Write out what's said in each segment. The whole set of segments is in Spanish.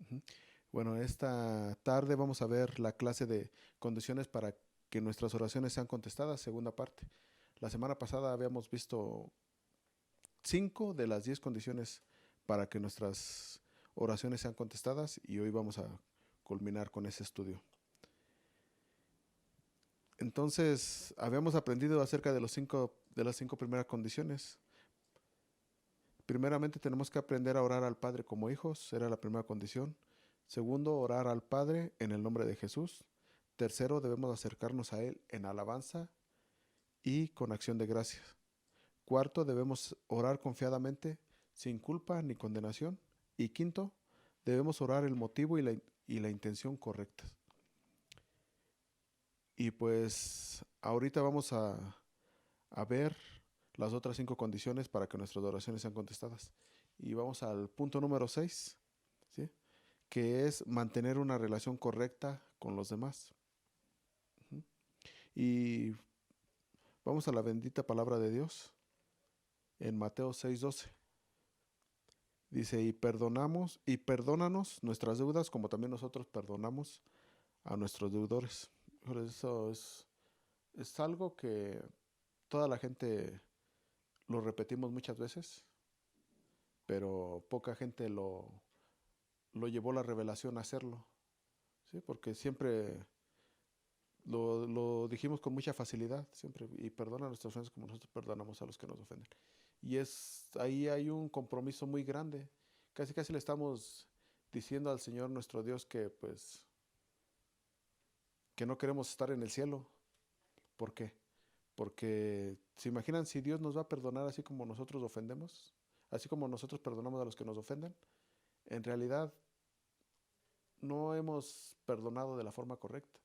Ujú. Bueno, esta tarde vamos a ver la clase de condiciones para que nuestras oraciones sean contestadas, segunda parte. La semana pasada habíamos visto 5 de las 10 condiciones para que nuestras oraciones sean contestadas y hoy vamos a culminar con ese estudio. Entonces, habíamos aprendido acerca de las 5 primeras condiciones. Primeramente, tenemos que aprender a orar al Padre como hijos, era la primera condición. Segundo, orar al Padre en el nombre de Jesús. Tercero, debemos acercarnos a Él en alabanza y con acción de gracias. Cuarto, debemos orar confiadamente, sin culpa ni condenación. Y quinto, debemos orar el motivo y la intención correctas. Y pues ahorita vamos a ver las otras 5 condiciones para que nuestras oraciones sean contestadas. Y vamos al punto número 6, ¿sí? Que es mantener una relación correcta con los demás. Ujú. Y vamos a la bendita palabra de Dios en Mateo 6:12. Dice, y perdónanos nuestras deudas como también nosotros perdonamos a nuestros deudores. Pero eso es algo que toda la gente lo repetimos muchas veces, pero poca gente lo llevó la revelación a hacerlo, ¿sí? Porque siempre lo dijimos con mucha facilidad, siempre, y perdona a nuestras ofensas como nosotros perdonamos a los que nos ofenden. Y ahí hay un compromiso muy grande. Casi casi le estamos diciendo al Señor nuestro Dios que pues que no queremos estar en el cielo. ¿Por qué? Porque se imaginan si Dios nos va a perdonar así como nosotros ofendemos, así como nosotros perdonamos a los que nos ofenden. En realidad no hemos perdonado de la forma correcta,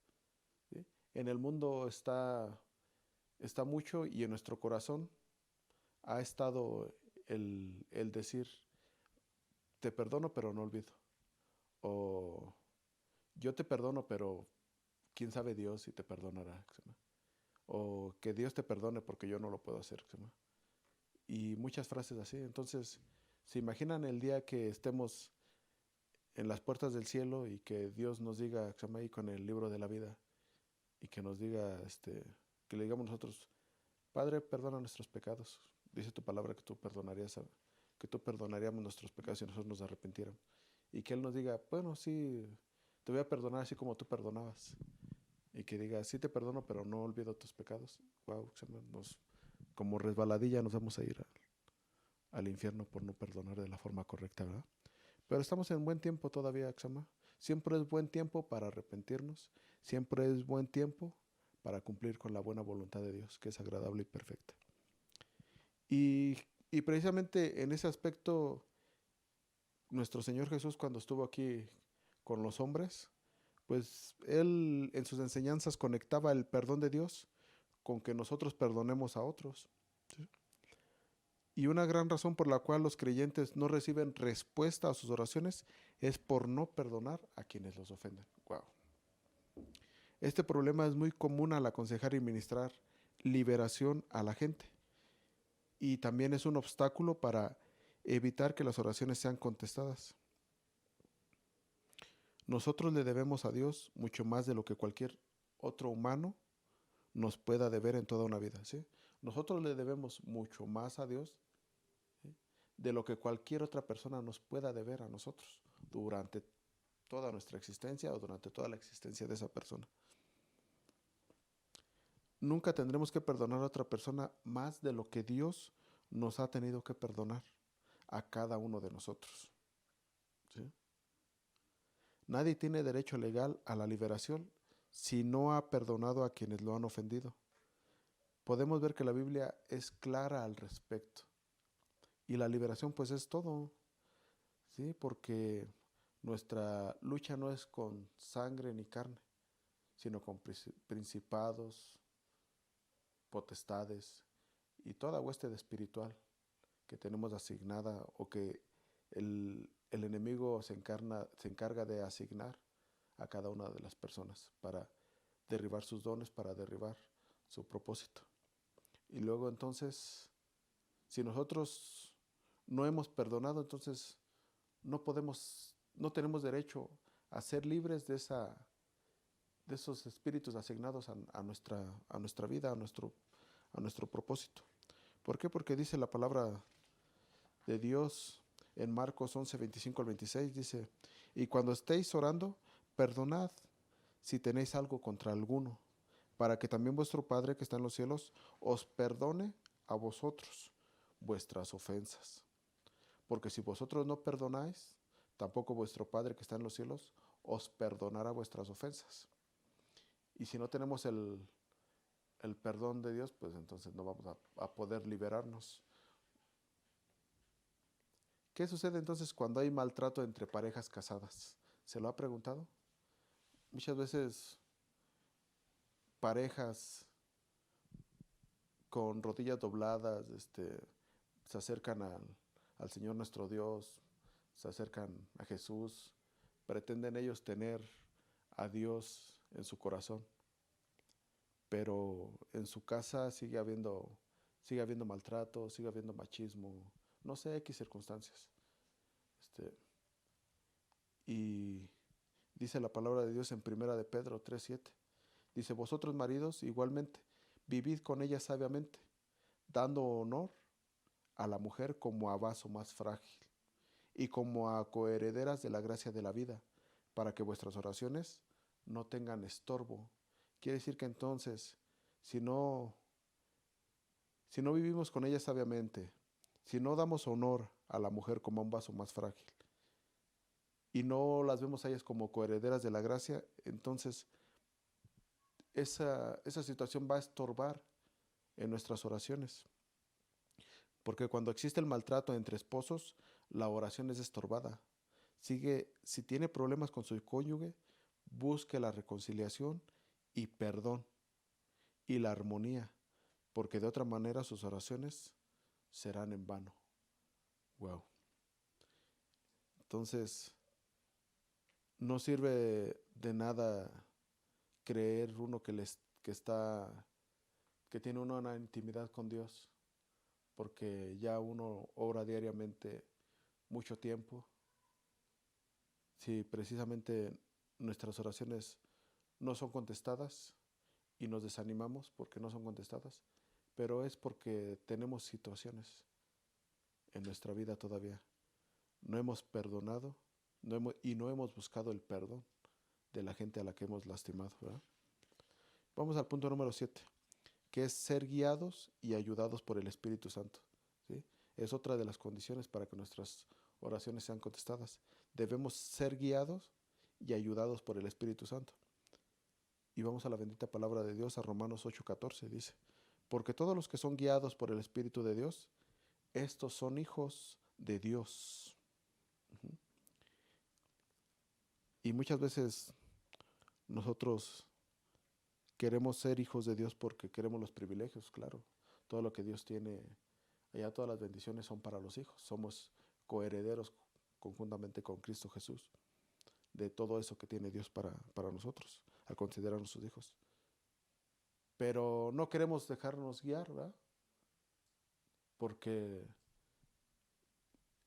¿sí? En el mundo está mucho y en nuestro corazón ha estado el decir, te perdono pero no olvido. O yo te perdono pero quién sabe Dios si te perdonará. O que Dios te perdone porque yo no lo puedo hacer. Y muchas frases así. Entonces, ¿se imaginan el día que estemos en las puertas del cielo y que Dios nos diga, ahí con el libro de la vida, y que nos diga, que le digamos nosotros, Padre, perdona nuestros pecados. Dice tu palabra que tú perdonaríamos nuestros pecados si nosotros nos arrepintiéramos. Y que Él nos diga, bueno, sí, te voy a perdonar así como tú perdonabas. Y que diga, sí te perdono, pero no olvido tus pecados. Wow, como resbaladilla nos vamos a ir al infierno por no perdonar de la forma correcta, ¿verdad? Pero estamos en buen tiempo todavía, Axama. Siempre es buen tiempo para arrepentirnos. Siempre es buen tiempo para cumplir con la buena voluntad de Dios, que es agradable y perfecta. Y, y precisamente en ese aspecto, nuestro Señor Jesús, cuando estuvo aquí con los hombres, pues Él en sus enseñanzas conectaba el perdón de Dios con que nosotros perdonemos a otros. ¿Sí? Y una gran razón por la cual los creyentes no reciben respuesta a sus oraciones es por no perdonar a quienes los ofenden. Wow. Este problema es muy común al aconsejar y ministrar liberación a la gente. Y también es un obstáculo para evitar que las oraciones sean contestadas. Nosotros le debemos a Dios mucho más de lo que cualquier otro humano nos pueda deber en toda una vida, ¿sí? Nosotros le debemos mucho más a Dios, ¿sí? De lo que cualquier otra persona nos pueda deber a nosotros durante toda nuestra existencia o durante toda la existencia de esa persona. Nunca tendremos que perdonar a otra persona más de lo que Dios nos ha tenido que perdonar a cada uno de nosotros, ¿sí? Nadie tiene derecho legal a la liberación si no ha perdonado a quienes lo han ofendido. Podemos ver que la Biblia es clara al respecto. Y la liberación pues es todo, ¿sí? Porque nuestra lucha no es con sangre ni carne, sino con principados, potestades y toda hueste de espiritual que tenemos asignada o que el enemigo se encarga de asignar a cada una de las personas para derribar sus dones, para derribar su propósito. Y luego entonces, si nosotros no hemos perdonado, entonces no podemos no tenemos derecho a ser libres de esos espíritus asignados a nuestra vida, a nuestro propósito. ¿Por qué? Porque dice la palabra de Dios en Marcos 11, 25 al 26, dice, y cuando estéis orando, perdonad si tenéis algo contra alguno, para que también vuestro Padre que está en los cielos os perdone a vosotros vuestras ofensas. Porque si vosotros no perdonáis, tampoco vuestro Padre que está en los cielos os perdonará vuestras ofensas. Y si no tenemos el perdón de Dios, pues entonces no vamos a poder liberarnos. ¿Qué sucede entonces cuando hay maltrato entre parejas casadas? ¿Se lo ha preguntado? Muchas veces parejas con rodillas dobladas, se acercan al Señor nuestro Dios, se acercan a Jesús, pretenden ellos tener a Dios en su corazón, pero en su casa sigue habiendo maltrato, sigue habiendo machismo, no sé, X circunstancias. Este, y dice la palabra de Dios en Primera de Pedro 3:7. Dice, vosotros maridos igualmente, vivid con ella sabiamente, dando honor a la mujer como a vaso más frágil y como a coherederas de la gracia de la vida, para que vuestras oraciones no tengan estorbo. Quiere decir que entonces, si no, si no vivimos con ella sabiamente, si no damos honor a la mujer como a un vaso más frágil y no las vemos a ellas como coherederas de la gracia, entonces esa situación va a estorbar en nuestras oraciones. Porque cuando existe el maltrato entre esposos, la oración es estorbada. Si tiene problemas con su cónyuge, busque la reconciliación y perdón y la armonía, porque de otra manera sus oraciones serán en vano. Wow. Entonces, no sirve de nada creer uno que tiene una intimidad con Dios, porque ya uno ora diariamente mucho tiempo. Si precisamente nuestras oraciones no son contestadas y nos desanimamos porque no son contestadas, pero es porque tenemos situaciones en nuestra vida todavía. No hemos perdonado y no hemos buscado el perdón de la gente a la que hemos lastimado, ¿verdad? Vamos al punto número 7, que es ser guiados y ayudados por el Espíritu Santo, ¿sí? Es otra de las condiciones para que nuestras oraciones sean contestadas. Debemos ser guiados y ayudados por el Espíritu Santo. Y vamos a la bendita palabra de Dios, a Romanos 8:14, dice, porque todos los que son guiados por el Espíritu de Dios, estos son hijos de Dios. Uh-huh. Y muchas veces nosotros queremos ser hijos de Dios porque queremos los privilegios, claro. Todo lo que Dios tiene, allá todas las bendiciones son para los hijos. Somos coherederos conjuntamente con Cristo Jesús de todo eso que tiene Dios para nosotros, al considerarnos sus hijos. Pero no queremos dejarnos guiar, ¿verdad? Porque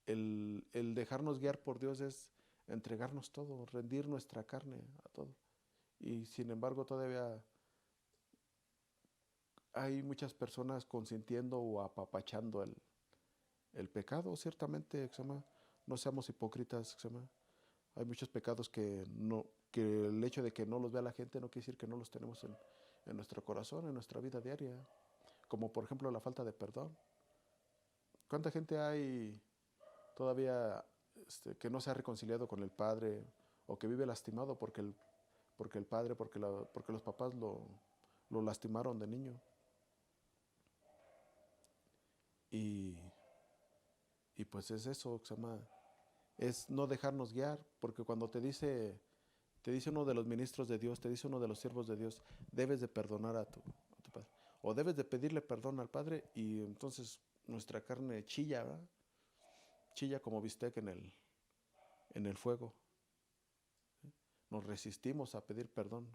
el dejarnos guiar por Dios es entregarnos todo, rendir nuestra carne a todo. Y sin embargo todavía hay muchas personas consintiendo o apapachando el pecado, ciertamente, no seamos hipócritas, hay muchos pecados que el hecho de que no los vea la gente no quiere decir que no los tenemos en nuestro corazón, en nuestra vida diaria, como por ejemplo la falta de perdón. ¿Cuánta gente hay todavía que no se ha reconciliado con el Padre o que vive lastimado porque el Padre, porque los papás lo lastimaron de niño? Y, y pues es eso, es no dejarnos guiar, porque cuando te dice uno de los ministros de Dios, te dice uno de los siervos de Dios, debes de perdonar a tu padre, o debes de pedirle perdón al Padre, y entonces nuestra carne chilla, ¿verdad? Chilla como bistec en el fuego. Nos resistimos a pedir perdón.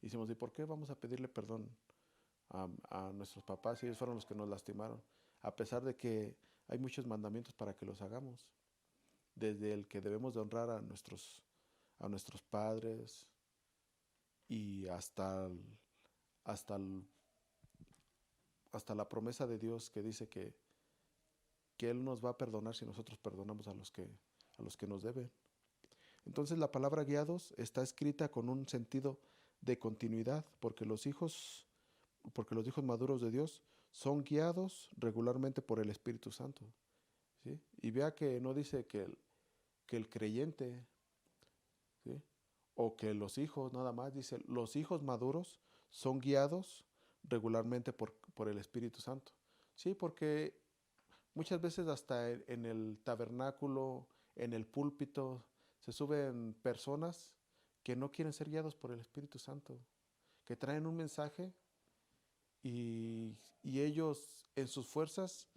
Y decimos, ¿y por qué vamos a pedirle perdón a nuestros papás si ellos fueron los que nos lastimaron? A pesar de que hay muchos mandamientos para que los hagamos. desde el que debemos de honrar a nuestros padres y hasta, el- hasta la promesa de Dios que dice que Él nos va a perdonar si nosotros perdonamos a los que nos deben. Entonces la palabra guiados está escrita con un sentido de continuidad, porque los hijos maduros de Dios son guiados regularmente por el Espíritu Santo. ¿Sí? Y vea que no dice que el creyente, ¿sí? O que los hijos, nada más, dice, los hijos maduros son guiados regularmente por el Espíritu Santo. Sí, porque muchas veces hasta en el tabernáculo, en el púlpito, se suben personas que no quieren ser guiados por el Espíritu Santo, que traen un mensaje y ellos en sus fuerzas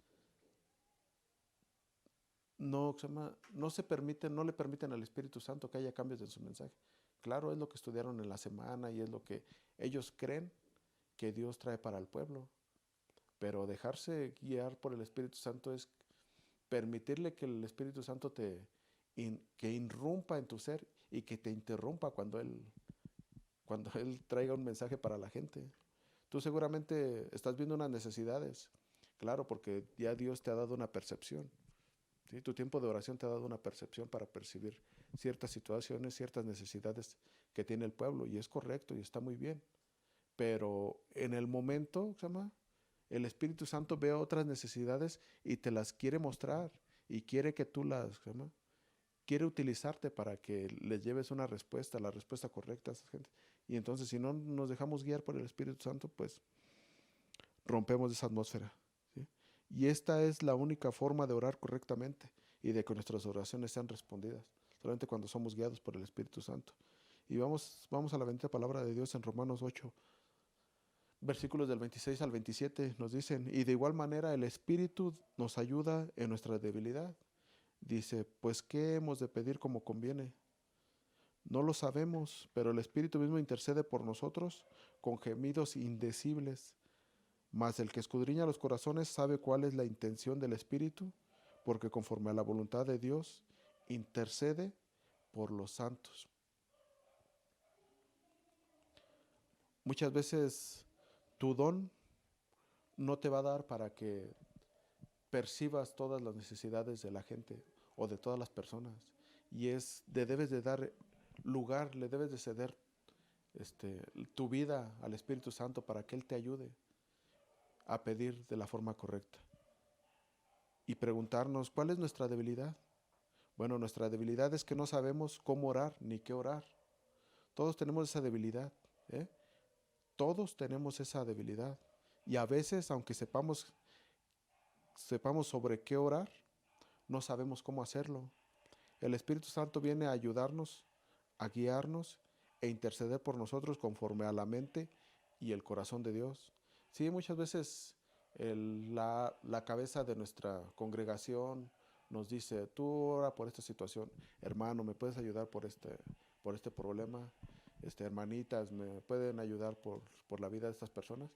no se permiten, no le permiten al Espíritu Santo que haya cambios en su mensaje. Claro, es lo que estudiaron en la semana y es lo que ellos creen que Dios trae para el pueblo, pero dejarse guiar por el Espíritu Santo es permitirle que el Espíritu Santo que irrumpa en tu ser y que te interrumpa cuando Él traiga un mensaje para la gente. Tú seguramente estás viendo unas necesidades, claro, porque ya Dios te ha dado una percepción. ¿Sí? Tu tiempo de oración te ha dado una percepción para percibir ciertas situaciones, ciertas necesidades que tiene el pueblo, y es correcto y está muy bien. Pero en el momento, ¿se llama? El Espíritu Santo ve otras necesidades y te las quiere mostrar y quiere que tú ¿se llama? Quiere utilizarte para que les lleves una respuesta, la respuesta correcta a esa gente. Y entonces, si no nos dejamos guiar por el Espíritu Santo, pues rompemos esa atmósfera. ¿Sí? Y esta es la única forma de orar correctamente y de que nuestras oraciones sean respondidas, solamente cuando somos guiados por el Espíritu Santo. Y vamos a la bendita palabra de Dios en Romanos 8, versículos del 26 al 27, nos dicen, y de igual manera el Espíritu nos ayuda en nuestra debilidad. Dice, pues ¿qué hemos de pedir como conviene? No lo sabemos, pero el Espíritu mismo intercede por nosotros con gemidos indecibles. Mas el que escudriña los corazones sabe cuál es la intención del Espíritu, porque conforme a la voluntad de Dios, intercede por los santos. Muchas veces tu don no te va a dar para que percibas todas las necesidades de la gente o de todas las personas. Y debes de dar lugar, le debes de ceder tu vida al Espíritu Santo para que Él te ayude a pedir de la forma correcta. Y preguntarnos, ¿cuál es nuestra debilidad? Bueno, nuestra debilidad es que no sabemos cómo orar ni qué orar. Todos tenemos esa debilidad, ¿eh? Todos tenemos esa debilidad. Y a veces, aunque sepamos sobre qué orar, no sabemos cómo hacerlo. El Espíritu Santo viene a ayudarnos, a guiarnos e interceder por nosotros conforme a la mente y el corazón de Dios. Sí, muchas veces la cabeza de nuestra congregación nos dice, tú ora por esta situación, hermano, ¿me puedes ayudar por este problema? Hermanitas, ¿me pueden ayudar por la vida de estas personas?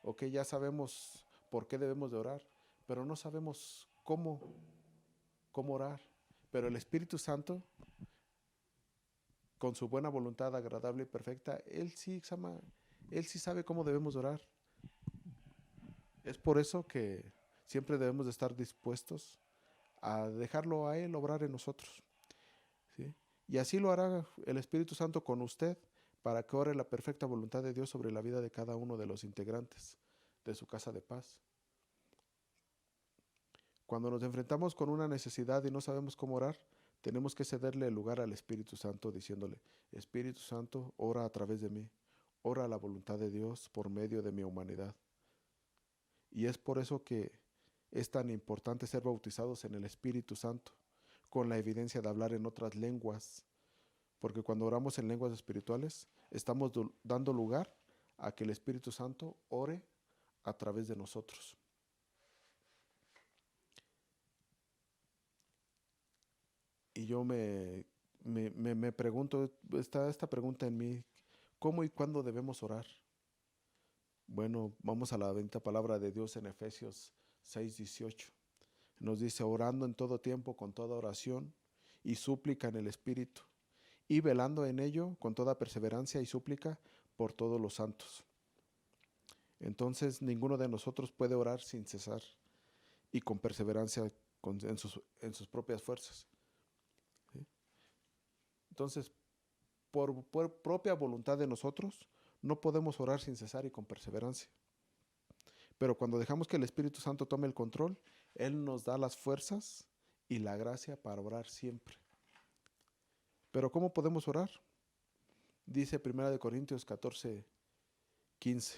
Ok, ya sabemos por qué debemos de orar, pero no sabemos cómo orar. Pero el Espíritu Santo, con su buena voluntad agradable y perfecta, Él sí sabe cómo debemos orar. Es por eso que siempre debemos de estar dispuestos a dejarlo a Él obrar en nosotros. ¿Sí? Y así lo hará el Espíritu Santo con usted para que ore la perfecta voluntad de Dios sobre la vida de cada uno de los integrantes de su casa de paz. Cuando nos enfrentamos con una necesidad y no sabemos cómo orar, tenemos que cederle el lugar al Espíritu Santo diciéndole, Espíritu Santo, ora a través de mí, ora la voluntad de Dios por medio de mi humanidad. Y es por eso que es tan importante ser bautizados en el Espíritu Santo, con la evidencia de hablar en otras lenguas, porque cuando oramos en lenguas espirituales, estamos dando lugar a que el Espíritu Santo ore a través de nosotros. Y yo me pregunto, está esta pregunta en mí, ¿cómo y cuándo debemos orar? Bueno, vamos a la bendita palabra de Dios en Efesios 6:18. Nos dice, orando en todo tiempo, con toda oración y súplica en el Espíritu, y velando en ello con toda perseverancia y súplica por todos los santos. Entonces ninguno de nosotros puede orar sin cesar y con perseverancia en sus propias fuerzas. ¿Sí? Entonces, por propia voluntad de nosotros, no podemos orar sin cesar y con perseverancia. Pero cuando dejamos que el Espíritu Santo tome el control, Él nos da las fuerzas y la gracia para orar siempre. Pero ¿cómo podemos orar? Dice 1 Corintios 14:15.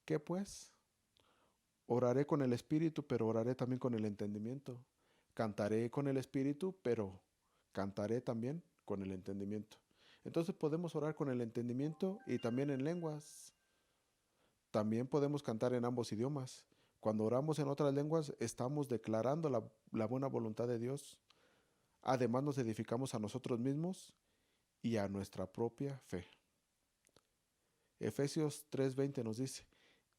¿Qué pues? Oraré con el Espíritu, pero oraré también con el entendimiento. Cantaré con el Espíritu, pero cantaré también con el entendimiento. Entonces podemos orar con el entendimiento y también en lenguas. También podemos cantar en ambos idiomas. Cuando oramos en otras lenguas, estamos declarando la buena voluntad de Dios. Además, nos edificamos a nosotros mismos y a nuestra propia fe. Efesios 3:20 nos dice,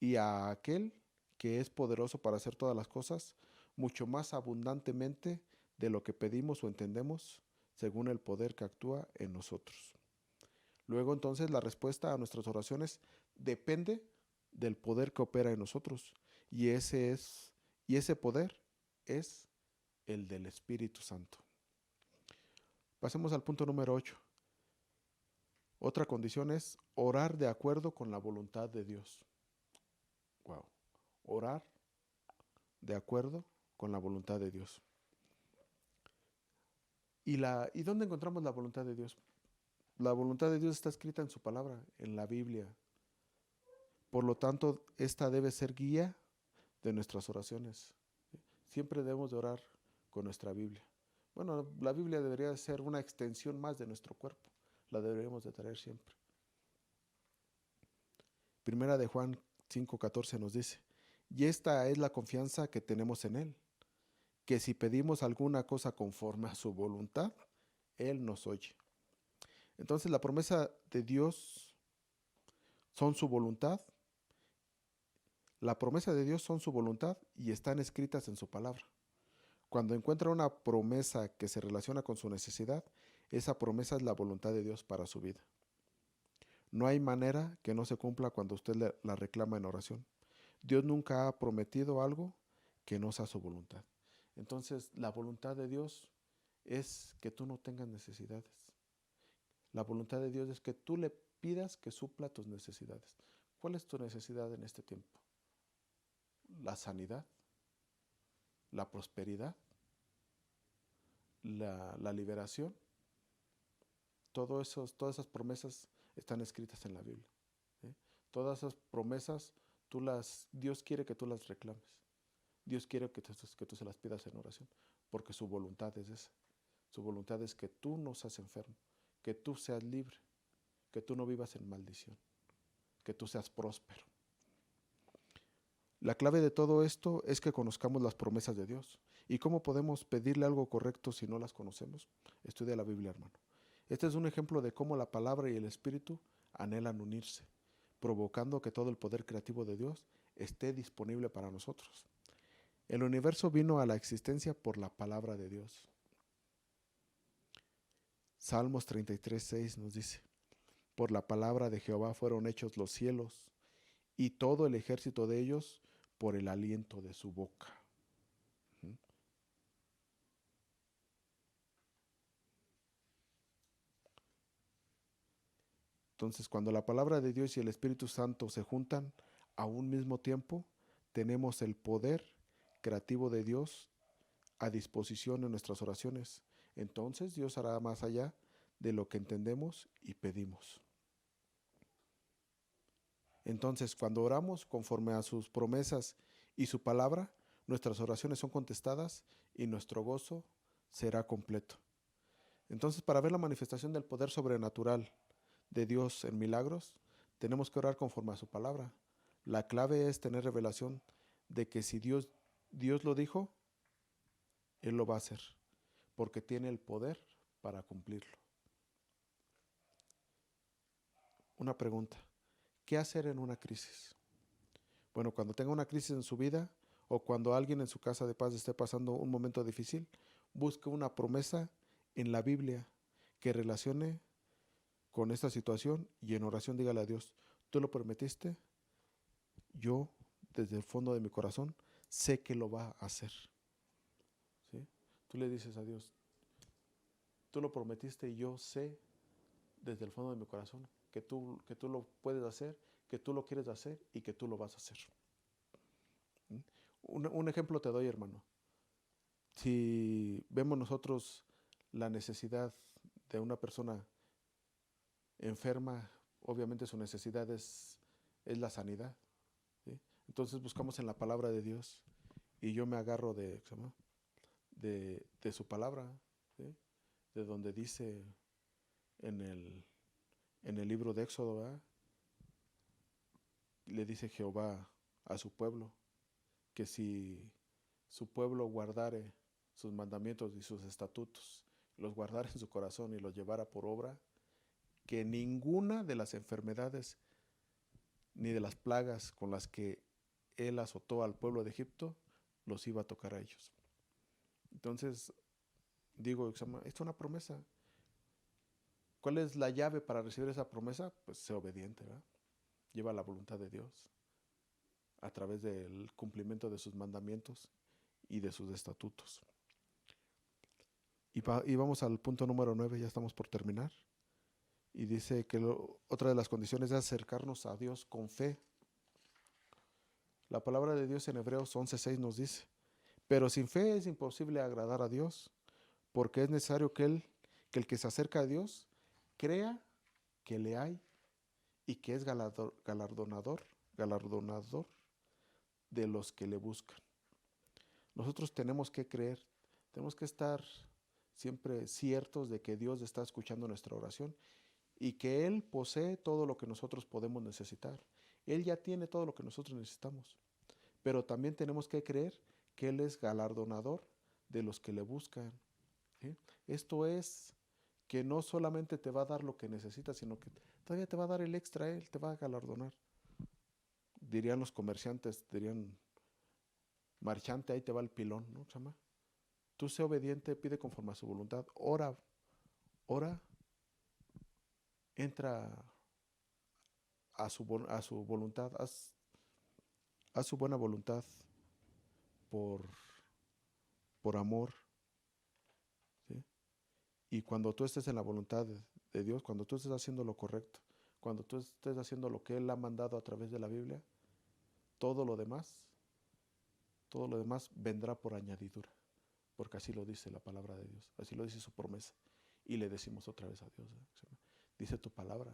y a aquel que es poderoso para hacer todas las cosas, mucho más abundantemente de lo que pedimos o entendemos, según el poder que actúa en nosotros. Luego entonces la respuesta a nuestras oraciones depende del poder que opera en nosotros, y ese poder es el del Espíritu Santo. Pasemos al punto número 8. Otra condición es orar de acuerdo con la voluntad de Dios. Wow. Orar de acuerdo con la voluntad de Dios. ¿Y dónde encontramos la voluntad de Dios? La voluntad de Dios está escrita en su palabra, en la Biblia. Por lo tanto, esta debe ser guía de nuestras oraciones. Siempre debemos de orar con nuestra Biblia. Bueno, la Biblia debería ser una extensión más de nuestro cuerpo. La deberíamos de traer siempre. Primera de Juan 5:14 nos dice, y esta es la confianza que tenemos en Él, que si pedimos alguna cosa conforme a su voluntad, Él nos oye. Entonces la promesa de Dios son su voluntad. La promesa de Dios son su voluntad y están escritas en su palabra. Cuando encuentra una promesa que se relaciona con su necesidad, esa promesa es la voluntad de Dios para su vida. No hay manera que no se cumpla cuando usted la reclama en oración. Dios nunca ha prometido algo que no sea su voluntad. Entonces, la voluntad de Dios es que tú no tengas necesidades. La voluntad de Dios es que tú le pidas que supla tus necesidades. ¿Cuál es tu necesidad en este tiempo? ¿La sanidad? ¿La prosperidad? ¿La liberación? Todas esas promesas están escritas en la Biblia. ¿Sí? Todas esas promesas, Dios quiere que tú las reclames. Dios quiere que tú se las pidas en oración, porque su voluntad es esa. Su voluntad es que tú no seas enfermo, que tú seas libre, que tú no vivas en maldición, que tú seas próspero. La clave de todo esto es que conozcamos las promesas de Dios. ¿Y cómo podemos pedirle algo correcto si no las conocemos? Estudia la Biblia, hermano. Este es un ejemplo de cómo la palabra y el Espíritu anhelan unirse, provocando que todo el poder creativo de Dios esté disponible para nosotros. El universo vino a la existencia por la palabra de Dios. Salmos 33:6 nos dice, por la palabra de Jehová fueron hechos los cielos, y todo el ejército de ellos por el aliento de su boca. Entonces, cuando la palabra de Dios y el Espíritu Santo se juntan a un mismo tiempo, tenemos el poder creativo de Dios a disposición en nuestras oraciones. Entonces, Dios hará más allá de lo que entendemos y pedimos. Entonces, cuando oramos conforme a sus promesas y su palabra, nuestras oraciones son contestadas y nuestro gozo será completo. Entonces, para ver la manifestación del poder sobrenatural de Dios en milagros, tenemos que orar conforme a su palabra. La clave es tener revelación de que si Dios lo dijo, Él lo va a hacer, porque tiene el poder para cumplirlo. Una pregunta, ¿qué hacer en una crisis? Bueno, cuando tenga una crisis en su vida o cuando alguien en su casa de paz esté pasando un momento difícil, busque una promesa en la Biblia que relacione con esta situación y en oración dígale a Dios, tú lo prometiste, yo desde el fondo de mi corazón sé que lo va a hacer. ¿Sí? Tú le dices a Dios, tú lo prometiste y yo sé desde el fondo de mi corazón que tú lo puedes hacer, que tú lo quieres hacer y que tú lo vas a hacer. ¿Mm? Un ejemplo te doy, hermano. Si vemos nosotros la necesidad de una persona enferma, obviamente su necesidad es la sanidad. ¿Sí? Entonces buscamos en la palabra de Dios y yo me agarro de su palabra, ¿sí? De donde dice en el libro de Éxodo, ¿verdad? Le dice Jehová a su pueblo que si su pueblo guardare sus mandamientos y sus estatutos, los guardara en su corazón y los llevara por obra, que ninguna de las enfermedades ni de las plagas con las que él azotó al pueblo de Egipto los iba a tocar a ellos. Entonces, digo, esto es una promesa. ¿Cuál es la llave para recibir esa promesa? Pues ser obediente, ¿verdad? Lleva la voluntad de Dios a través del cumplimiento de sus mandamientos y de sus estatutos. Y vamos al punto número 9, ya estamos por terminar. Y dice que otra de las condiciones es acercarnos a Dios con fe. La palabra de Dios en Hebreos 11:6 nos dice, pero sin fe es imposible agradar a Dios, porque es necesario que el que se acerca a Dios crea que le hay y que es galardonador de los que le buscan. Nosotros tenemos que creer, tenemos que estar siempre ciertos de que Dios está escuchando nuestra oración y que Él posee todo lo que nosotros podemos necesitar. Él ya tiene todo lo que nosotros necesitamos, pero también tenemos que creer que Él es galardonador de los que le buscan. ¿Sí? Esto es que no solamente te va a dar lo que necesitas, sino que todavía te va a dar el extra, Él te va a galardonar. Dirían los comerciantes, dirían, marchante, ahí te va el pilón, ¿no, chama? Tú sé obediente, pide conforme a su voluntad, ora, entra a su voluntad, haz su buena voluntad por, por amor, ¿sí? Y cuando tú estés en la voluntad de Dios, cuando tú estés haciendo lo correcto, cuando tú estés haciendo lo que Él ha mandado a través de la Biblia, todo lo demás, todo lo demás vendrá por añadidura, porque así lo dice la palabra de Dios, así lo dice su promesa. Y le decimos otra vez a Dios, dice tu palabra,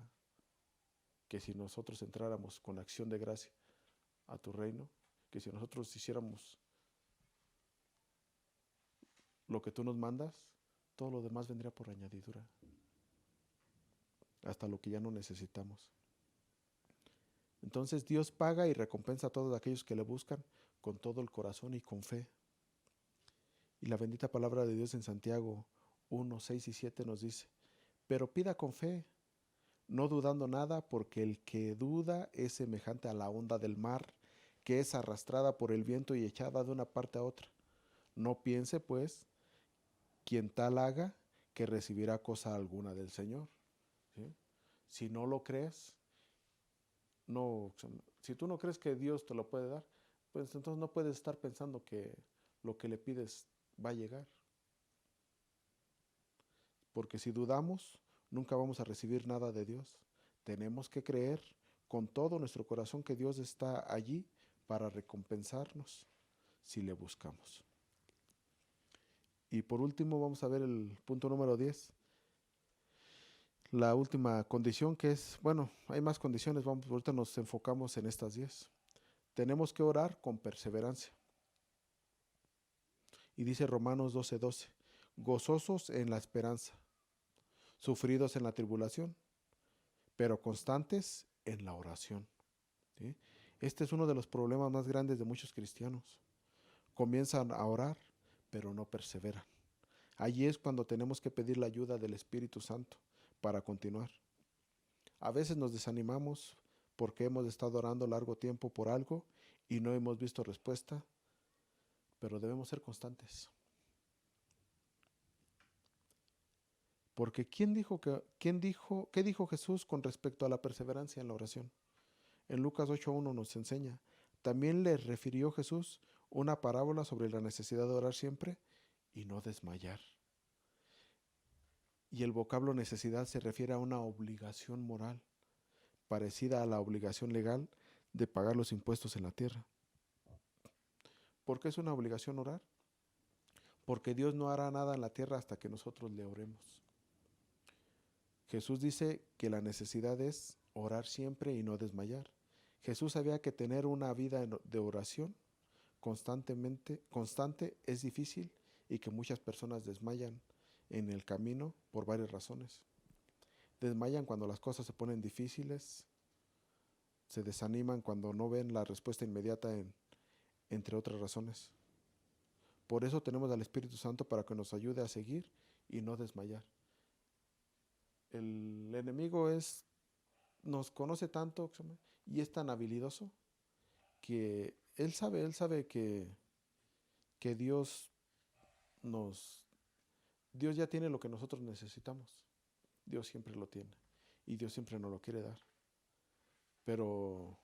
que si nosotros entráramos con acción de gracia a tu reino, que si nosotros hiciéramos lo que tú nos mandas, todo lo demás vendría por añadidura, hasta lo que ya no necesitamos. Entonces Dios paga y recompensa a todos aquellos que le buscan con todo el corazón y con fe. Y la bendita palabra de Dios en Santiago 1, 6 y 7 nos dice, pero pida con fe, no dudando nada, porque el que duda es semejante a la onda del mar, que es arrastrada por el viento y echada de una parte a otra. No piense, pues, quien tal haga, que recibirá cosa alguna del Señor. ¿Sí? Si no lo crees, no, si tú no crees que Dios te lo puede dar, pues entonces no puedes estar pensando que lo que le pides va a llegar. Porque si dudamos, nunca vamos a recibir nada de Dios. Tenemos que creer con todo nuestro corazón que Dios está allí para recompensarnos si le buscamos. Y por último vamos a ver el punto número 10. La última condición que es, bueno, hay más condiciones, ahorita nos enfocamos en estas 10. Tenemos que orar con perseverancia. Y dice Romanos 12:12, gozosos en la esperanza, sufridos en la tribulación, pero constantes en la oración. ¿Sí? Este es uno de los problemas más grandes de muchos cristianos. Comienzan a orar, pero no perseveran. Allí es cuando tenemos que pedir la ayuda del Espíritu Santo para continuar. A veces nos desanimamos porque hemos estado orando largo tiempo por algo y no hemos visto respuesta, pero debemos ser constantes. Porque ¿qué dijo Jesús con respecto a la perseverancia en la oración? En Lucas 8.1 nos enseña. También le refirió Jesús una parábola sobre la necesidad de orar siempre y no desmayar. Y el vocablo necesidad se refiere a una obligación moral, parecida a la obligación legal de pagar los impuestos en la tierra. ¿Por qué es una obligación orar? Porque Dios no hará nada en la tierra hasta que nosotros le oremos. Jesús dice que la necesidad es orar siempre y no desmayar. Jesús sabía que tener una vida de oración constante es difícil y que muchas personas desmayan en el camino por varias razones. Desmayan cuando las cosas se ponen difíciles, se desaniman cuando no ven la respuesta inmediata, entre otras razones. Por eso tenemos al Espíritu Santo para que nos ayude a seguir y no desmayar. El enemigo nos conoce tanto y es tan habilidoso que él sabe que Dios ya tiene lo que nosotros necesitamos. Dios siempre lo tiene y Dios siempre nos lo quiere dar. Pero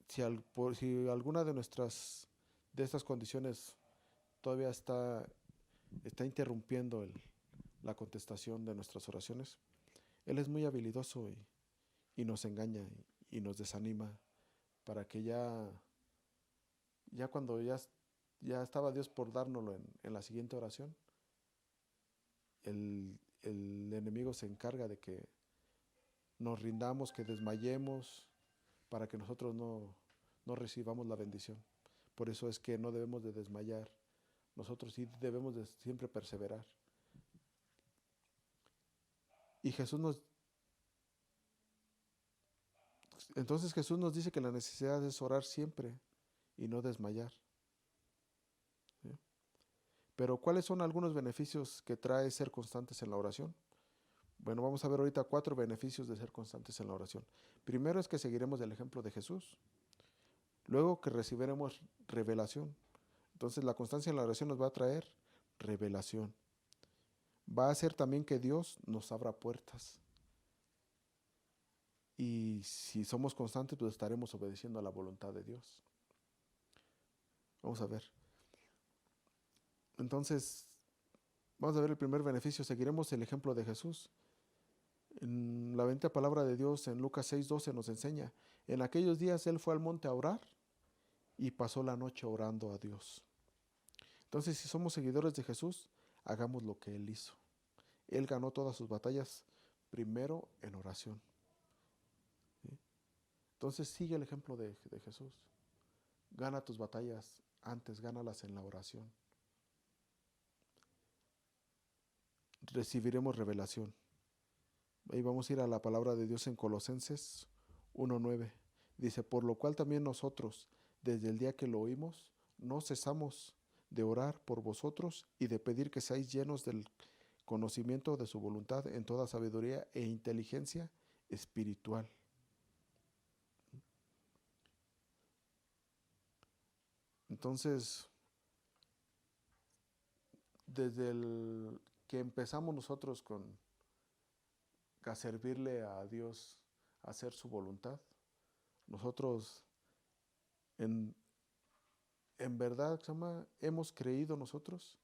si alguna de estas condiciones todavía está interrumpiendo la contestación de nuestras oraciones, Él es muy habilidoso y nos engaña y nos desanima para que ya cuando ya estaba Dios por dárnoslo en la siguiente oración, el enemigo se encarga de que nos rindamos, que desmayemos, para que nosotros no recibamos la bendición. Por eso es que no debemos de desmayar. Nosotros sí debemos de siempre perseverar. Y entonces Jesús nos dice que la necesidad es orar siempre y no desmayar. ¿Sí? Pero ¿cuáles son algunos beneficios que trae ser constantes en la oración? Bueno, vamos a ver ahorita 4 beneficios de ser constantes en la oración. Primero es que seguiremos el ejemplo de Jesús. Luego que recibiremos revelación. Entonces la constancia en la oración nos va a traer revelación. Va a hacer también que Dios nos abra puertas. Y si somos constantes, pues estaremos obedeciendo a la voluntad de Dios. Vamos a ver. Entonces, vamos a ver el primer beneficio. Seguiremos el ejemplo de Jesús. En la bendita palabra de Dios en Lucas 6:12 nos enseña. En aquellos días Él fue al monte a orar y pasó la noche orando a Dios. Entonces, si somos seguidores de Jesús, hagamos lo que Él hizo. Él ganó todas sus batallas primero en oración. ¿Sí? Entonces, sigue el ejemplo de Jesús. Gana tus batallas antes, gánalas en la oración. Recibiremos revelación. Ahí vamos a ir a la palabra de Dios en Colosenses 1:9. Dice, por lo cual también nosotros, desde el día que lo oímos, no cesamos de orar por vosotros y de pedir que seáis llenos del conocimiento de su voluntad en toda sabiduría e inteligencia espiritual. Entonces, desde el que empezamos nosotros a servirle a Dios, a hacer su voluntad, nosotros en, en verdad, hemos creído nosotros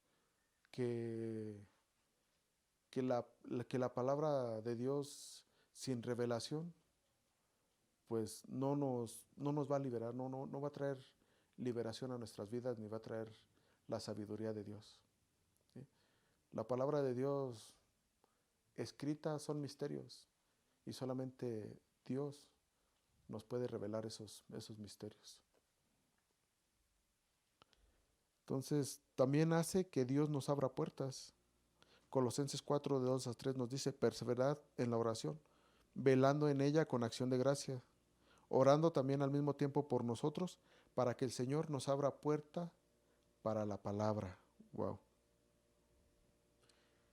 que, que la palabra de Dios sin revelación, pues no nos va a liberar, no va a traer liberación a nuestras vidas, ni va a traer la sabiduría de Dios. ¿Sí? La palabra de Dios escrita son misterios y solamente Dios nos puede revelar esos misterios. Entonces, también hace que Dios nos abra puertas. Colosenses 4, de 2 a 3 nos dice, perseverad en la oración, velando en ella con acción de gracia, orando también al mismo tiempo por nosotros, para que el Señor nos abra puerta para la palabra. Wow.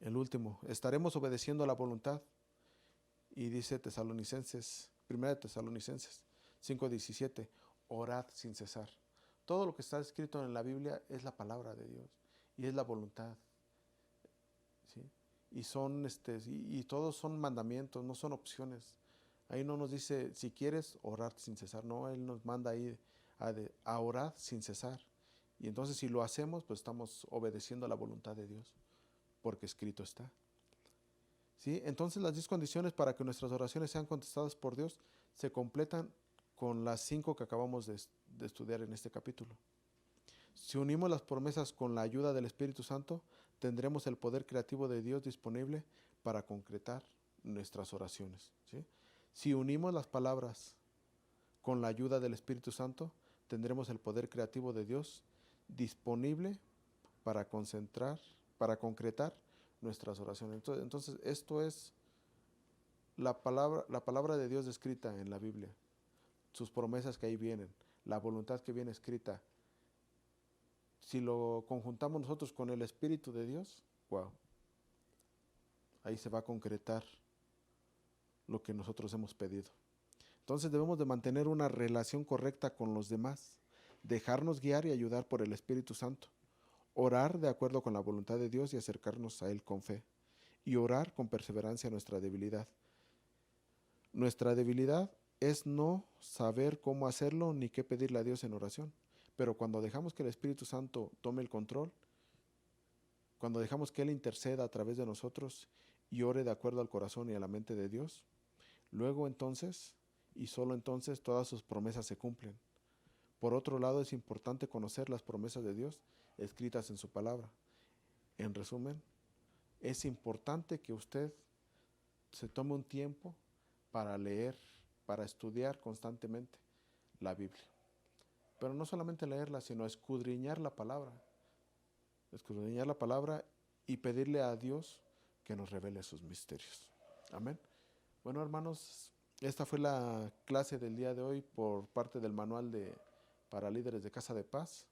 El último, estaremos obedeciendo a la voluntad. Y dice Tesalonicenses, 1 Tesalonicenses 5:17, orad sin cesar. Todo lo que está escrito en la Biblia es la palabra de Dios y es la voluntad. ¿Sí? y todos son mandamientos, no son opciones. Ahí no nos dice si quieres orar sin cesar, no, Él nos manda ahí a orar sin cesar. Y entonces si lo hacemos, pues estamos obedeciendo a la voluntad de Dios, porque escrito está. ¿Sí? Entonces las 10 condiciones para que nuestras oraciones sean contestadas por Dios se completan con las 5 que acabamos de estudiar en este capítulo. Si unimos las promesas con la ayuda del Espíritu Santo, tendremos el poder creativo de Dios disponible para concretar nuestras oraciones. ¿Sí? Si unimos las palabras con la ayuda del Espíritu Santo, tendremos el poder creativo de Dios disponible para concretar nuestras oraciones. Entonces esto es la palabra de Dios escrita en la Biblia, sus promesas que ahí vienen, la voluntad que viene escrita. Si lo conjuntamos nosotros con el Espíritu de Dios, wow, ahí se va a concretar lo que nosotros hemos pedido. Entonces debemos de mantener una relación correcta con los demás, dejarnos guiar y ayudar por el Espíritu Santo, orar de acuerdo con la voluntad de Dios y acercarnos a Él con fe, y orar con perseverancia nuestra debilidad. Nuestra debilidad es no saber cómo hacerlo ni qué pedirle a Dios en oración. Pero cuando dejamos que el Espíritu Santo tome el control, cuando dejamos que Él interceda a través de nosotros y ore de acuerdo al corazón y a la mente de Dios, luego entonces, y solo entonces, todas sus promesas se cumplen. Por otro lado, es importante conocer las promesas de Dios escritas en su palabra. En resumen, es importante que usted se tome un tiempo para leer, para estudiar constantemente la Biblia. Pero no solamente leerla, sino escudriñar la palabra. Escudriñar la palabra y pedirle a Dios que nos revele sus misterios. Amén. Bueno, hermanos, esta fue la clase del día de hoy por parte del manual para líderes de Casa de Paz.